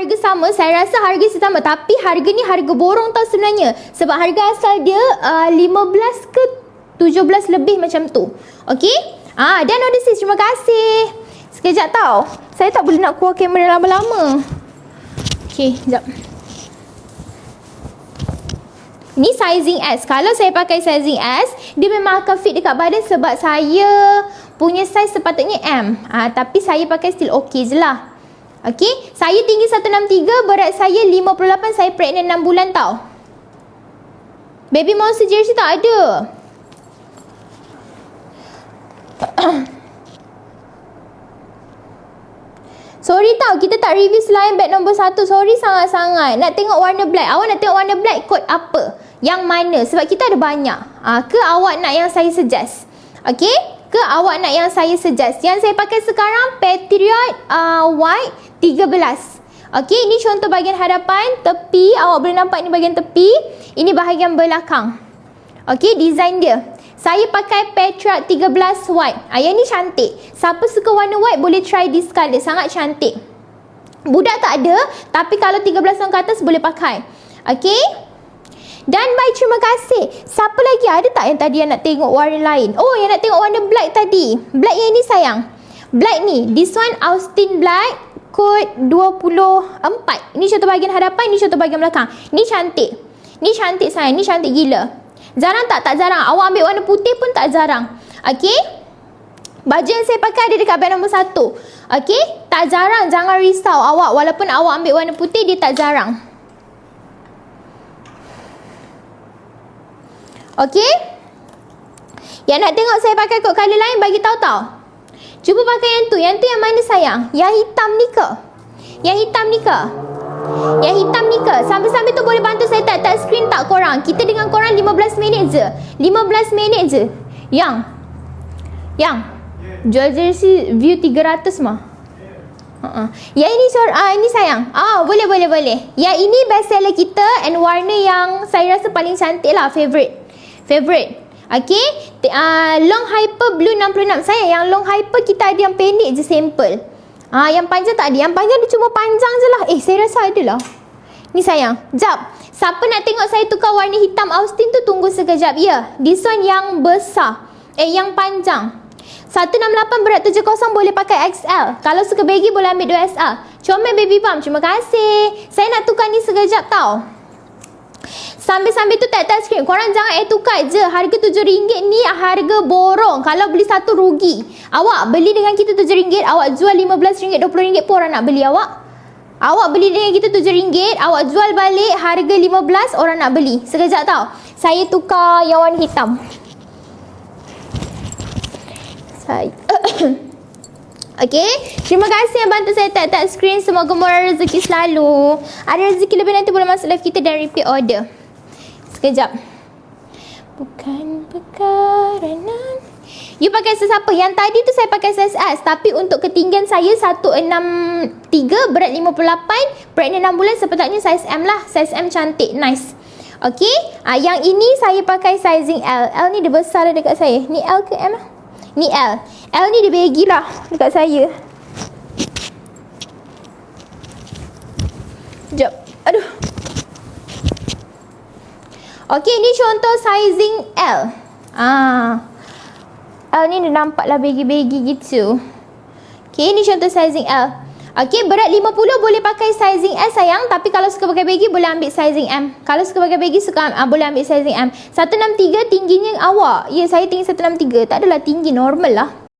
harga sama, saya rasa harga sama, tapi harga ni harga borong tau sebenarnya. Sebab harga asal dia 15 ke 17 lebih macam tu. Okey? Dan order sis, terima kasih. Sekejap tau. Saya tak boleh nak keluar kamera lama-lama. Okey, sekejap. Ni sizing S. Kalau saya pakai sizing S, dia memang akan fit dekat badan sebab saya punya size sepatutnya M. Tapi saya pakai still okey je lah. Okey, saya tinggi 163, berat saya 58, saya pregnant 6 bulan tau. Baby monster jersey tak ada. Sorry tau, kita tak review selain bag nombor 1. Sorry sangat-sangat. Nak tengok warna black. Awak nak tengok warna black, kod apa? Yang mana? Sebab kita ada banyak. Ke awak nak yang saya suggest? Okey? Ke awak nak yang saya suggest? Yang saya pakai sekarang, Patriot White 13. Okey, ini contoh bahagian hadapan. Tepi, awak boleh nampak ni bahagian tepi. Ini bahagian belakang. Okey, design dia. Saya pakai Patriot 13 white. Yang ni cantik. Siapa suka warna white boleh try this colour. Sangat cantik. Budak tak ada, tapi kalau 13 tahun ke atas boleh pakai. Okey? Dan bye, terima kasih. Siapa lagi? Ada tak yang tadi yang nak tengok warna lain? Oh, yang nak tengok warna black tadi. Black yang ini sayang. Black ni. This one Austin Black. Kod 24. Ini contoh bahagian hadapan, ini contoh bahagian belakang. Ni cantik. Ni cantik sayang. Ni cantik gila. Jarang tak? Tak jarang. Awak ambil warna putih pun tak jarang. Okey? Baju yang saya pakai ada dekat bag nombor 1. Okey? Tak jarang. Jangan risau awak. Walaupun awak ambil warna putih, dia tak jarang. Okey? Yang nak tengok saya pakai kod colour lain, bagi tahu tau. Cuba pakai yang tu. Yang tu yang mana sayang? Yang hitam ni ke? Yang hitam ni ke? Yang hitam ni ke? Sambil-sambil tu boleh bantu saya tag screen tak korang? Kita dengan korang 15 minit je. 15 minit je. Yang jual jersey view 300 mah. Yang ini ini sayang. Boleh. Yang ini best seller kita and warna yang saya rasa paling cantik lah. Favorite. Okey. Long hyper blue 66. Sayang, yang long hyper kita ada yang pendek je sample. Yang panjang tak ada. Yang panjang dia cuma panjang je lah. Saya rasa ada lah. Ni sayang. Jap. Siapa nak tengok saya tukar warna hitam Austin tu, tunggu sekejap. Ya. This one yang besar. Yang panjang. 168 berat 70 boleh pakai XL. Kalau suka baggy boleh ambil 2XL. Comel baby bump. Terima kasih. Saya nak tukar ni sekejap tau. Sambil-sambil tu tag screen. Korang jangan tukar je. Harga RM7 ni harga borong. Kalau beli satu rugi. Awak beli dengan kita RM7, awak jual RM15, RM20 pun orang nak beli awak. Awak beli dengan kita RM7, awak jual balik harga RM15, orang nak beli. Sekejap tau. Saya tukar yang warna hitam. Okey. Terima kasih yang bantu saya tag screen. Semoga murah rezeki selalu. Ada rezeki lebih nanti boleh masuk live kita dan repeat order. Sekejap. Bukan pekaranan. You pakai size apa? Yang tadi tu saya pakai size S. Tapi untuk ketinggian saya 163, berat 58, pregnant 6 bulan, sepatutnya size M lah. Size M cantik, nice. Okey. Yang ini saya pakai sizing L. L ni dia besar dekat saya. Ni L ke M? Ni L. L ni dia baggy lah dekat saya. Sekejap. Aduh. Okey, ni contoh sizing L. L ni dia nampaklah baggy-baggy gitu. Okey, ni contoh sizing L. Okey, berat 50 boleh pakai sizing S sayang. Tapi kalau suka pakai baggy boleh ambil sizing M. Kalau suka pakai baggy boleh ambil sizing M. 163 tingginya awak. Ya, saya tinggi 163. Tak adalah tinggi, normal lah.